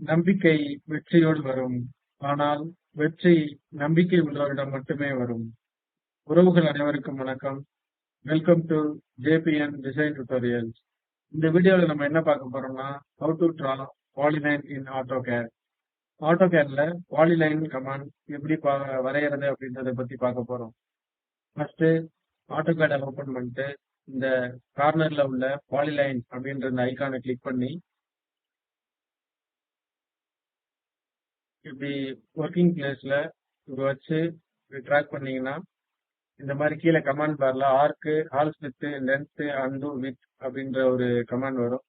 நம்பிக்கை வெற்றியோடு வரும். ஆனால் வெற்றி நம்பிக்கை உள்ளவரிடம் மட்டுமே வரும். உறவுகள் அனைவருக்கும் வணக்கம். Welcome to JBN design tutorials. இந்த வீடியோல நம்ம என்ன பார்க்க போறோம்னா, how to draw polyline in AutoCAD. ஆட்டோகேட்ல பாலிலைன் கமாண்ட் எப்படி வரைகிறது அப்படின்றத பத்தி பார்க்க போறோம். ஃபர்ஸ்ட் ஆட்டோகேடை ஓபன் பண்ணிட்டு இந்த கார்னர்ல உள்ள பாலிலைன் அப்படின்ற இந்த ஐகானை கிளிக் பண்ணி இப்படி ஒர்க்கிங் பிளேஸ்ல இப்படி வச்சு ட்ராக் பண்ணீங்கன்னா இந்த மாதிரி கீழே கமாண்ட் பார்ல ஆர்க்கு, ஆல் ஸ்பித், லென்த், அண்டு, வித் அப்படின்ற ஒரு கமாண்ட் வரும்.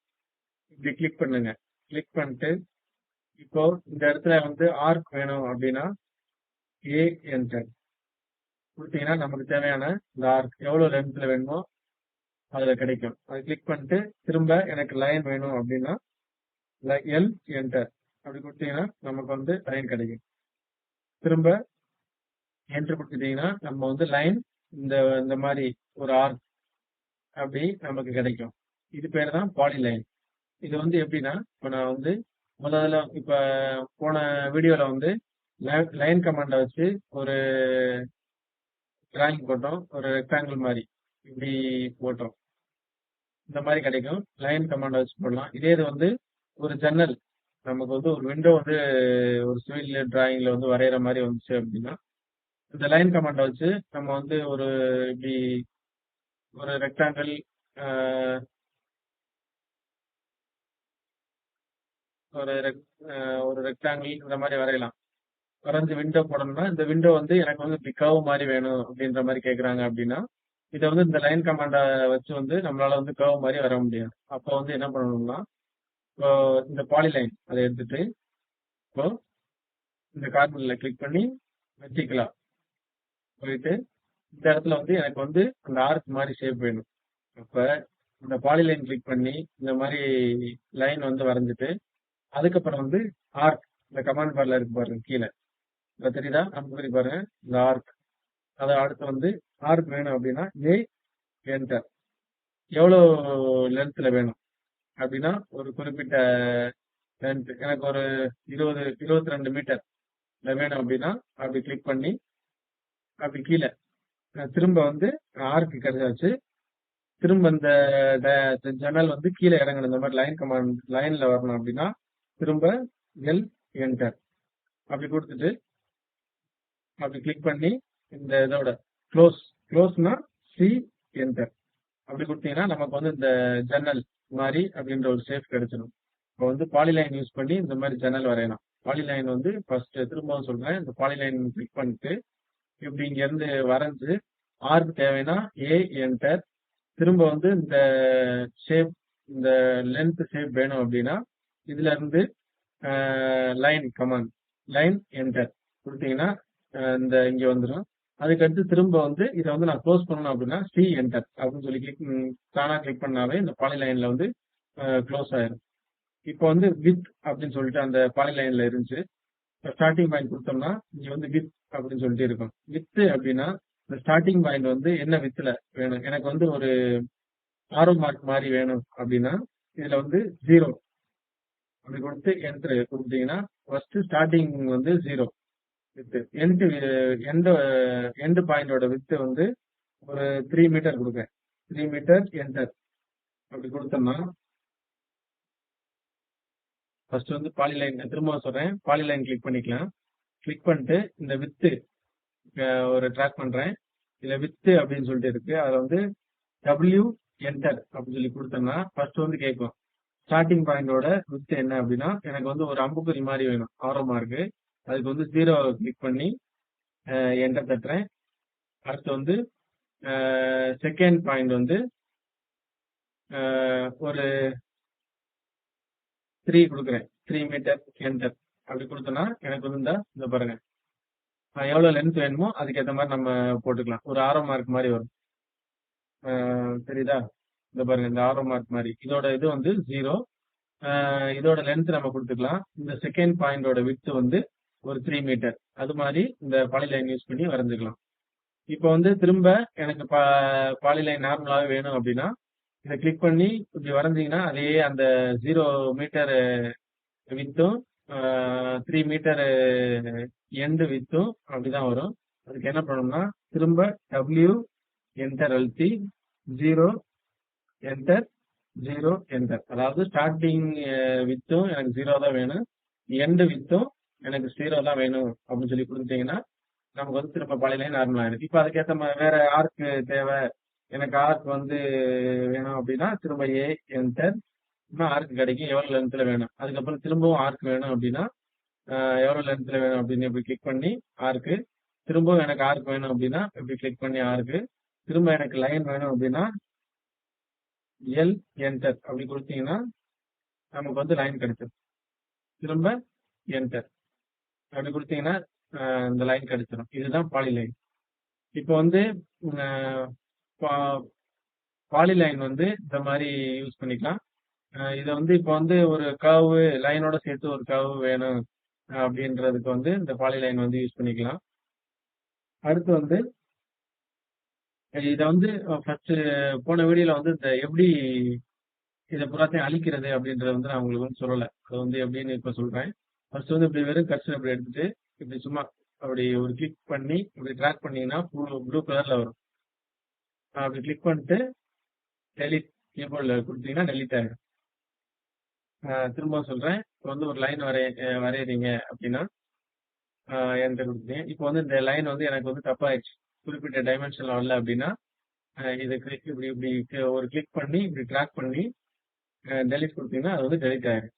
இப்படி கிளிக் பண்ணுங்க. கிளிக் பண்ணிட்டு இப்போ இந்த இடத்துல வந்து ஆர்க் வேணும் அப்படின்னா ஏ என்டர் கொடுத்தீங்கன்னா நமக்கு தேவையான இந்த ஆர்க் எவ்வளவு லென்த்ல வேணுமோ அதுல கிடைக்கும். அதை கிளிக் பண்ணிட்டு திரும்ப எனக்கு லைன் வேணும் அப்படின்னா எல் என்டர் அப்படி கொடுத்தீங்கன்னா நமக்கு வந்து லைன் கிடைக்கும். திரும்ப என்டர் கொடுத்துட்டீங்கன்னா நம்ம வந்து லைன் இந்த இந்த மாதிரி ஒரு ஆர்க் அப்படி நமக்கு கிடைக்கும். இது பேர் தான் பாலிலைன். இது வந்து எப்படின்னா, இப்போ நான் வந்து முதல்ல இப்ப போன வீடியோல வந்து லைன் கமாண்ட வச்சு ஒரு டிராயிங் போட்டோம், ஒரு ரெக்டாங்கிள் மாதிரி இப்படி போட்டோம். இந்த மாதிரி கிடைக்கும். லைன் கமாண்ட வச்சு போடலாம். இதே இது வந்து ஒரு ஜன்னல், நமக்கு வந்து ஒரு விண்டோ வந்து ஒரு சிவில் டிராயிங்ல வந்து வரைகிற மாதிரி வந்துச்சு அப்படின்னா இந்த லைன் கமாண்ட வச்சு நம்ம வந்து ஒரு இப்படி ஒரு ரெக்டாங்கிள் ஒரு ரெக்டாங்கிள் இந்த மாதிரி வரையலாம். வரைஞ்சு விண்டோ போடணும்னா இந்த விண்டோ வந்து எனக்கு வந்து இப்படி கர்வ் மாதிரி வேணும் அப்படின்ற மாதிரி கேட்குறாங்க அப்படின்னா இதை வந்து இந்த லைன் கமாண்ட வச்சு வந்து நம்மளால வந்து கர்வ் மாதிரி வர முடியாது. அப்போ வந்து என்ன பண்ணணும்னா, இப்போ இந்த பாலிலைன் அதை எடுத்துட்டு இப்போ இந்த கார்னர்ல கிளிக் பண்ணி வெர்டிகலா போயிட்டு இந்த இடத்துல வந்து எனக்கு வந்து அந்த ஆர்க் மாதிரி ஷேப் வேணும். அப்ப இந்த பாலிலைன் கிளிக் பண்ணி இந்த மாதிரி லைன் வந்து வரைஞ்சிட்டு அதுக்கப்புறம் வந்து ஆர்க் இந்த கமாண்ட் பார்ல இருக்கு பாருங்க கீழே தெரியுதா, நம்ம பாருங்க இந்த ஆர்க். அதை அடுத்து வந்து ஆர்க் வேணும் அப்படின்னா ஏ என்டர் எவ்வளவு லென்த்ல வேணும் அப்படின்னா ஒரு குறிப்பிட்ட லென்த் எனக்கு ஒரு 22 மீட்டர் வேணும் அப்படின்னா அப்படி கிளிக் பண்ணி அப்படி கீழே திரும்ப வந்து ஆர்க் கிடைச்சாச்சு. திரும்ப இந்த ஜன்னல் வந்து கீழே இறங்கணும். இந்த மாதிரி லைன் கமாண்ட் லைன்ல வரணும் அப்படின்னா திரும்ப எல் என்டர் அப்படி கொடுத்துட்டு அப்படி கிளிக் பண்ணி இந்த இதோட க்ளோஸ்னா சி என்டர் அப்படி கொடுத்தீங்கன்னா நமக்கு வந்து இந்த ஜன்னல் மாதிரி அப்படின்ற ஒரு ஷேப் கிடைச்சிடும். இப்போ வந்து பாலிலைன் யூஸ் பண்ணி இந்த மாதிரி ஜன்னல் வரையலாம். பாலிலைன் வந்து ஃபர்ஸ்ட் திரும்பவும் சொல்றேன், இந்த பாலிலைன் கிளிக் பண்ணிட்டு இப்படி இங்க இருந்து வரைஞ்சு ஆர்க் தேவைன்னா ஏ என்டர் திரும்ப வந்து இந்த ஷேப் இந்த லென்த் ஷேப் வேணும் அப்படின்னா இதுல இருந்து லைன் கமாண்ட் லைன் என்டர் கொடுத்தீங்கன்னா இந்த இங்க வந்துடும். அதுக்கடுத்து திரும்ப வந்து இதை வந்து நான் க்ளோஸ் பண்ணணும் அப்படின்னா சி என்டர் அப்படின்னு சொல்லி தானா கிளிக் பண்ணாவே இந்த பாலிலைன்ல வந்து க்ளோஸ் ஆயிரும். இப்போ வந்து வித் அப்படின்னு சொல்லிட்டு அந்த பாலிலைன்ல இருந்துச்சு. ஸ்டார்டிங் பாயிண்ட் கொடுத்தோம்னா இங்க வந்து வித் அப்படின்னு சொல்லிட்டு இருக்கும். வித் அப்படின்னா இந்த ஸ்டார்டிங் பாயிண்ட் வந்து என்ன வித்துல வேணும், எனக்கு வந்து ஒரு ஆரோ மார்க் மாதிரி வேணும் அப்படின்னா இதுல வந்து 0 அப்படி கொடுத்து என்ட்ரு கொடுத்தீங்கன்னா ஃபர்ஸ்ட் ஸ்டார்டிங் வந்து 0 வித் எண்ட் பாயிண்டோட வித் வந்து ஒரு 3 மீட்டர் கொடுங்க. 3 மீட்டர் என்டர் அப்படி கொடுத்தோம்னா ஃபர்ஸ்ட் வந்து பாலிலைன் திரும்ப சொல்றேன், பாலிலைன் கிளிக் பண்ணிக்கலாம். கிளிக் பண்ணிட்டு இந்த வித்து ஒரு ட்ராக் பண்றேன். இதுல வித்து அப்படின்னு சொல்லிட்டு இருக்கு. அதுல வந்து டபிள்யூ என்டர் அப்படின்னு சொல்லி கொடுத்தோம்னா ஃபர்ஸ்ட் வந்து கேட்கும் ஸ்டார்டிங் பாயிண்டோட வித் என்ன அப்படின்னா எனக்கு வந்து ஒரு அம்புக்குறி மாதிரி வேணும், ஆரோ மார்க்கு. அதுக்கு வந்து 0 கிளிக் பண்ணி என்டர் தட்டுறேன். அடுத்து வந்து செகண்ட் பாயிண்ட் வந்து ஒரு 3 கொடுக்குறேன். 3 மீட்டர் என்டர் அப்படி கொடுத்தோம்னா எனக்கு வந்து இந்த பாருங்க எவ்வளவு லென்த் வேணுமோ அதுக்கேற்ற மாதிரி நம்ம போட்டுக்கலாம். ஒரு ஆரோ மார்க் மாதிரி வரும், தெரியுதா? இந்த பாருங்க இந்த ஆரோ மார்க் மாதிரி. இதோட இது வந்து 0, இதோட லென்த் நம்ம கொடுத்துக்கலாம். இந்த செகண்ட் பாயிண்டோட வித் வந்து ஒரு 3 மீட்டர் அது மாதிரி இந்த பாலிலைன் யூஸ் பண்ணி வரைஞ்சுக்கலாம். இப்போ வந்து திரும்ப எனக்கு பாலிலைன் நார்மலாவே வேணும் அப்படின்னா இதை கிளிக் பண்ணி இப்படி வரைஞ்சிங்கன்னா அதே அந்த 0 மீட்டர் வித்தும் 3 மீட்டர் எண்டு வித்தும் அப்படிதான் வரும். அதுக்கு என்ன பண்ணணும்னா திரும்ப W என்டர் அழுத்தி 0 என்டர் 0 என்டர். அதாவது ஸ்டார்டிங் வித்தும் எனக்கு 0 தான் வேணும், எண்டு வித்தும் எனக்கு 0 தான் வேணும் அப்படின்னு சொல்லி கொடுத்தீங்கன்னா நமக்கு வந்து திரும்ப பழைய லைன் நார்மல் ஆயிடும். இப்போ அதுக்கேற்ற மாதிரி வேற ஆர்க்கு தேவை, எனக்கு ஆர்க் வந்து வேணும் அப்படின்னா திரும்ப A என்டர், ஆர்க் கிடைக்கும் எவ்வளவு லென்த்ல வேணும். அதுக்கப்புறம் திரும்பவும் ஆர்க் வேணும் அப்படின்னா எவ்வளவு லென்த்ல வேணும் அப்படின்னு இப்படி கிளிக் பண்ணி ஆர்க்கு, திரும்பவும் எனக்கு ஆர்க் வேணும் அப்படின்னா இப்படி கிளிக் பண்ணி ஆர்க்கு, திரும்ப எனக்கு லைன் வேணும் அப்படின்னா எல் என்டர் அப்படி கொடுத்தீங்கன்னா நமக்கு வந்து லைன் கிடைச்சிடும். திரும்ப என்டர் அப்படி கொடுத்தீங்கன்னா இந்த லைன் கிடைச்சிடும். இதுதான் பாலிலைன். இப்போ வந்து பாலிலைன் வந்து இந்த மாதிரி யூஸ் பண்ணிக்கலாம். இதை வந்து இப்போ வந்து ஒரு கர்வ் லைனோட சேர்த்து ஒரு கர்வ் வேணும் அப்படின்றதுக்கு வந்து இந்த பாலிலைன் வந்து யூஸ் பண்ணிக்கலாம். அடுத்து வந்து இதை வந்து ஃபர்ஸ்ட் போன வீடியோல வந்து இந்த எப்படி இதை புறாத்தையும் அழிக்கிறது அப்படின்றத வந்து நான் உங்களுக்கு வந்து சொல்லலை. அது வந்து எப்படின்னு இப்போ சொல்றேன். ஃபர்ஸ்ட் வந்து இப்படி வெறும் கர்சர் இப்படி எடுத்துட்டு இப்படி சும்மா அப்படி ஒரு கிளிக் பண்ணி இப்படி ட்ராக் பண்ணீங்கன்னா ப்ளூ கலர்ல வரும். அப்படி கிளிக் பண்ணிட்டு டெலிட் கீபோர்டில் கொடுத்தீங்கன்னா டெலிட் ஆகிடும். திரும்ப சொல்றேன். இப்போ வந்து ஒரு லைன் வரையறீங்க அப்படின்னா என்கிட்ட கொடுத்தீங்க. இப்போ வந்து இந்த லைன் வந்து எனக்கு வந்து தப்பாயிடுச்சு, குறிப்பிட்ட டைமென்ஷன்ல வரல அப்படின்னா இதை இப்படி இப்படி ஒரு கிளிக் பண்ணி இப்படி ட்ராக் பண்ணி டெலிட் கொடுத்தீங்கன்னா அது வந்து டெலிட் ஆயிடும்.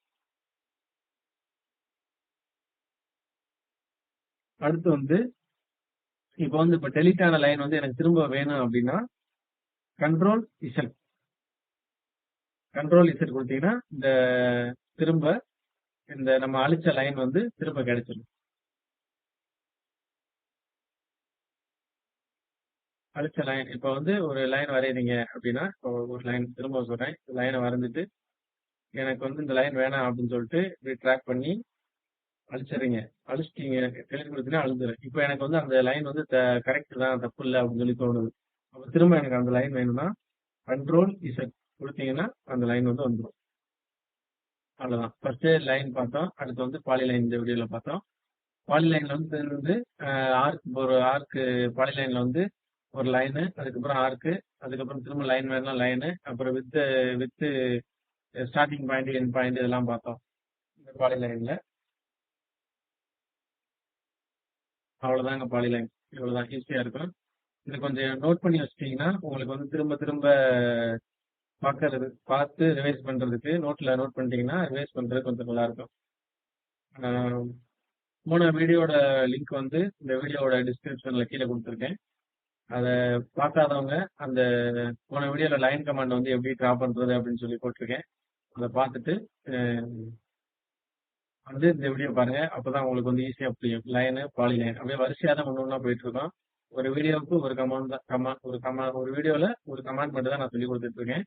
அடுத்து வந்து இப்போ வந்து இப்போ டெலிட் ஆன லைன் வந்து எனக்கு திரும்ப வேணும் அப்படின்னா கண்ட்ரோல் இசட் கொடுத்தீங்கன்னா இந்த திரும்ப இந்த நம்ம அழிச்ச லைன் வந்து திரும்ப கிடைச்சிடும். அழிச்ச லைன் இப்போ வந்து ஒரு லைன் வரையறீங்க அப்படின்னா இப்போ ஒரு லைன் திரும்ப சொல்றேன், லைனை வரைஞ்சிட்டு எனக்கு வந்து இந்த லைன் வேணாம் அப்படின்னு சொல்லிட்டு இப்படி ட்ராக் பண்ணி அழிச்சிடுறீங்க. அழிச்சிட்டீங்க, டெலிட் கொடுத்தீங்கன்னா அழிஞ்சிடும். இப்போ எனக்கு வந்து அந்த லைன் வந்து கரெக்ட் தான், தப்பு இல்லை அப்படின்னு சொல்லி தோணுது. அப்போ திரும்ப எனக்கு அந்த லைன் வேணும்னா கண்ட்ரோல் இசட் கொடுத்தீங்கன்னா அந்த லைன் வந்து வந்துடும். அவ்வளவுதான். ஃபர்ஸ்ட் லைன் பார்த்தோம். அடுத்து வந்து பாலிலைன் இந்த வீடியோல பார்த்தோம். பாலிலைன்ல வந்து ஒரு ஆர்க்கு பாலிலைன்ல வந்து ஒரு லைனு, அதுக்கப்புறம் ஆர்க்கு, அதுக்கப்புறம் திரும்ப லைன் வேணும்னா லைனு, அப்புறம் with starting point end point இதெல்லாம் பார்த்தோம் இந்த பாலிலைன்ல. அவ்வளவுதாங்க பாலிலைன். இவ்வளவுதான், ஈஸியா இருக்கும். இதை கொஞ்சம் நோட் பண்ணி வச்சிட்டீங்கன்னா உங்களுக்கு வந்து திரும்ப திரும்ப பார்த்து ரிவைஸ் பண்றதுக்கு நோட்ல நோட் பண்ணிட்டீங்கன்னா ரிவைஸ் பண்றது கொஞ்சம் நல்லா இருக்கும். போன வீடியோட லிங்க் வந்து இந்த வீடியோட டிஸ்கிரிப்ஷன்ல கீழே கொடுத்துருக்கேன். அதை பார்க்காதவங்க அந்த போன வீடியோல லைன் கமாண்ட் வந்து எப்படி ட்ரா பண்றது அப்படின்னு சொல்லி போட்டிருக்கேன். அதை பார்த்துட்டு வந்து இந்த வீடியோ பாருங்க. அப்பதான் உங்களுக்கு வந்து ஈஸியா புரியும். லைனு பாலிலைன் அப்படியே வரிசையா தான் ஒண்ணு போயிட்டு இருக்கோம். ஒரு வீடியோவுக்கு ஒரு கமாண்ட் தான், ஒரு வீடியோல ஒரு கமாண்ட் மட்டும் தான் நான் சொல்லி கொடுத்துட்டு இருக்கேன்.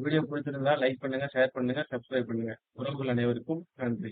வீடியோ பிடிச்சிருந்தா லைக் பண்ணுங்க, ஷேர் பண்ணுங்க, சப்ஸ்கிரைப் பண்ணுங்க. உறவுகள் அனைவருக்கும் நன்றி.